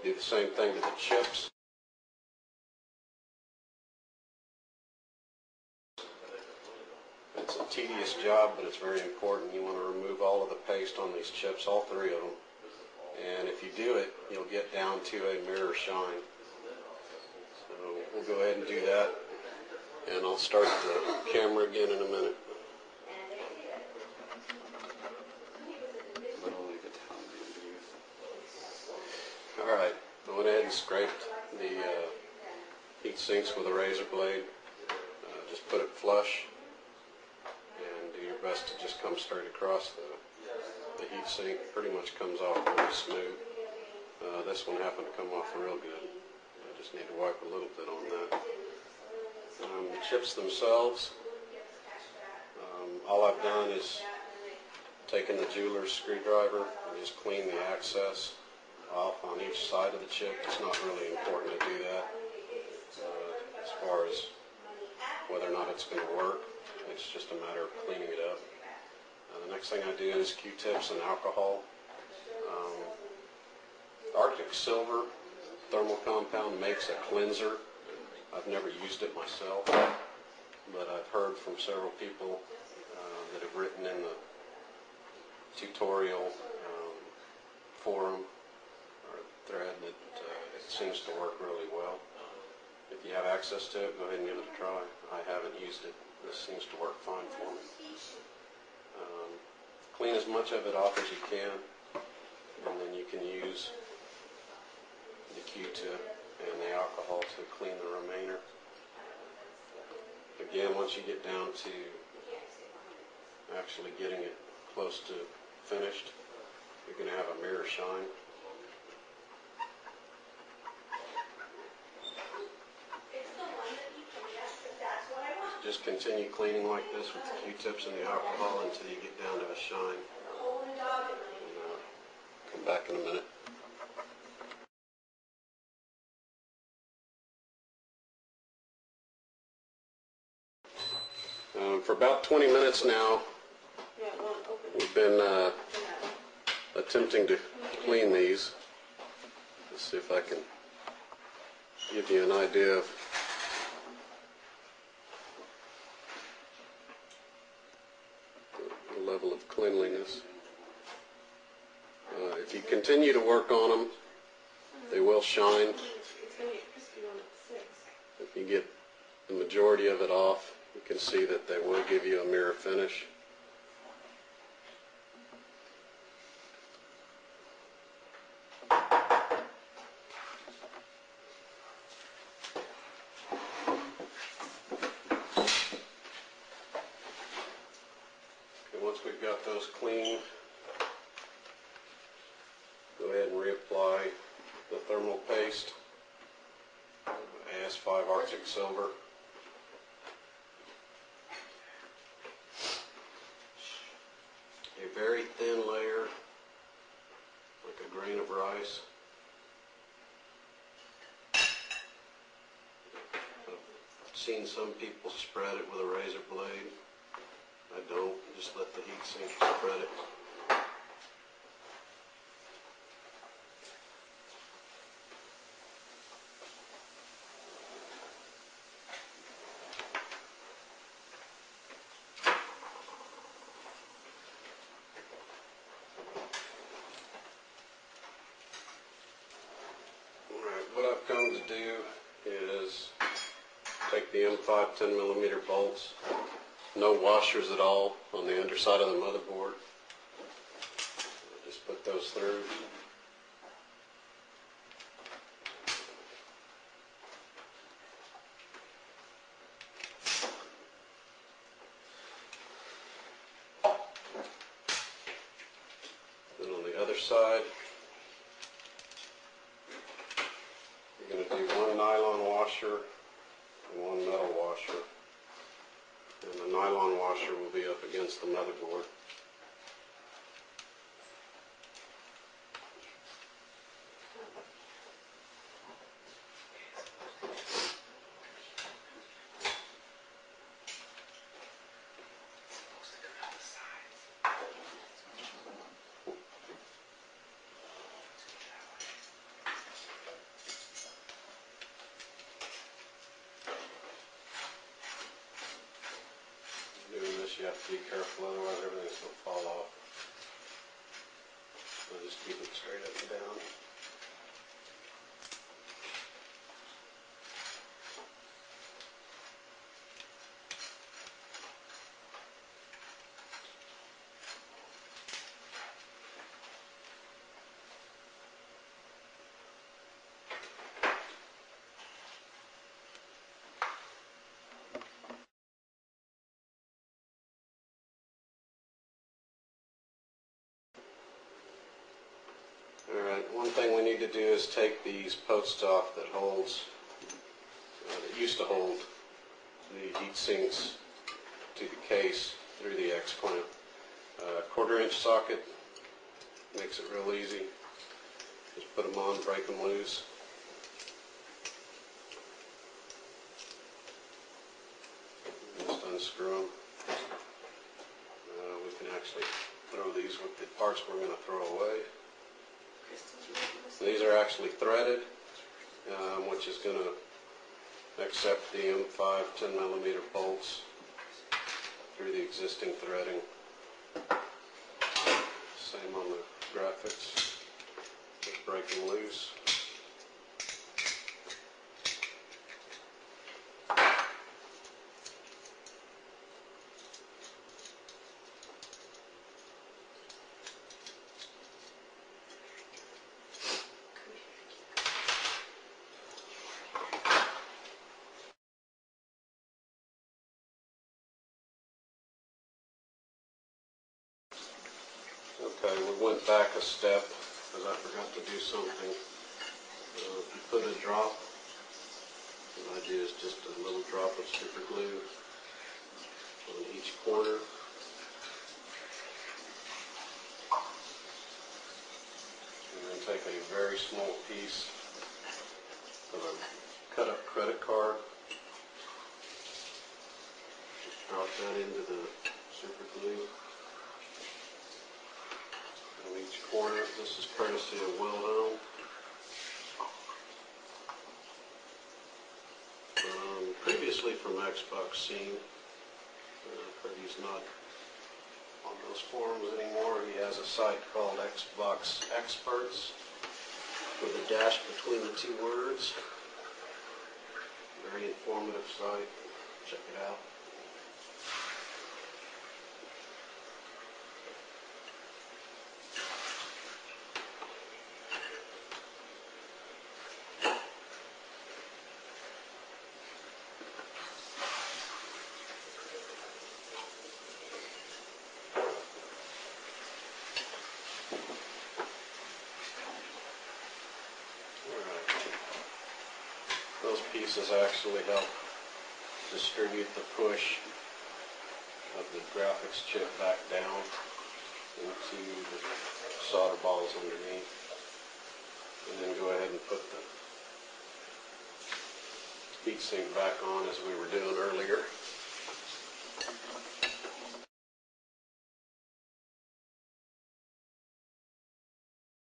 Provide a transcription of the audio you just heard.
Do the same thing to the chips. It's a tedious job, but it's very important. You want to remove all of the paste on these chips, all three of them. And if you do it, you'll get down to a mirror shine. So we'll go ahead and do that. And I'll start the camera again in a minute. Alright, I went ahead and scraped the heat sinks with a razor blade. Just put it flush and do your best to just come straight across the heat sink. Pretty much comes off really smooth. This one happened to come off real good. I just need to wipe a little bit on that. The chips themselves, all I've done is taken the jeweler's screwdriver and just clean the access off on each side of the chip. It's not really important to do that as far as whether or not it's going to work. It's just a matter of cleaning it up. The next thing I do is Q-tips and alcohol. Arctic Silver thermal compound makes a cleanser. I've never used it myself, but I've heard from several people that have written in the tutorial forum or thread that it seems to work really well. If you have access to it, go ahead and give it a try. I haven't used it. This seems to work fine for me. Clean as much of it off as you can, and then you can use the Q-tip and the alcohol to clean the remainder. Again, once you get down to actually getting it close to finished, you're going to have a mirror shine. Just continue cleaning like this with the Q-tips and the alcohol until you get down to a shine. And, come back in a minute. For about 20 minutes now, we've been attempting to clean these. Let's see if I can give you an idea of the level of cleanliness. If you continue to work on them, they will shine. If you get the majority of it off, you can see that they will give you a mirror finish. Once we've got those clean, go ahead and reapply the thermal paste, AS5 Arctic Silver. A very thin layer, like a grain of rice. I've seen some people spread it with a razor blade. I don't. Just let the heat sink spread it. Alright, what I've come to do is take the M5 10mm bolts. No washers at all on the underside of the motherboard. Just put those through. Then on the other side, you're going to do one nylon washer and one metal washer. And the nylon washer will be up against the motherboard. Be careful, otherwise everything's going to fall off. So just keep it straight up and down. Alright, one thing we need to do is take these posts off that that used to hold the heat sinks to the case through the X-clamp. 1/4 inch socket makes it real easy. Just put them on, break them loose. Just unscrew them. We can actually throw these with the parts we're going to throw away. These are actually threaded, which is going to accept the M5 10mm bolts through the existing threading. Same on the graphics. Just break them loose. Okay, we went back a step because I forgot to do something. Put a drop. What I do is just a little drop of super glue on each corner. And then take a very small piece of a cut up credit card. Just drop that into the super glue. Each corner. This is courtesy of Wilhelm. Previously from Xbox Scene, but he's not on those forums anymore. He has a site called Xbox Experts with a dash between the two words. Very informative site. Check it out. Those pieces actually help distribute the push of the graphics chip back down into the solder balls underneath. And then go ahead and put the heatsink back on as we were doing earlier.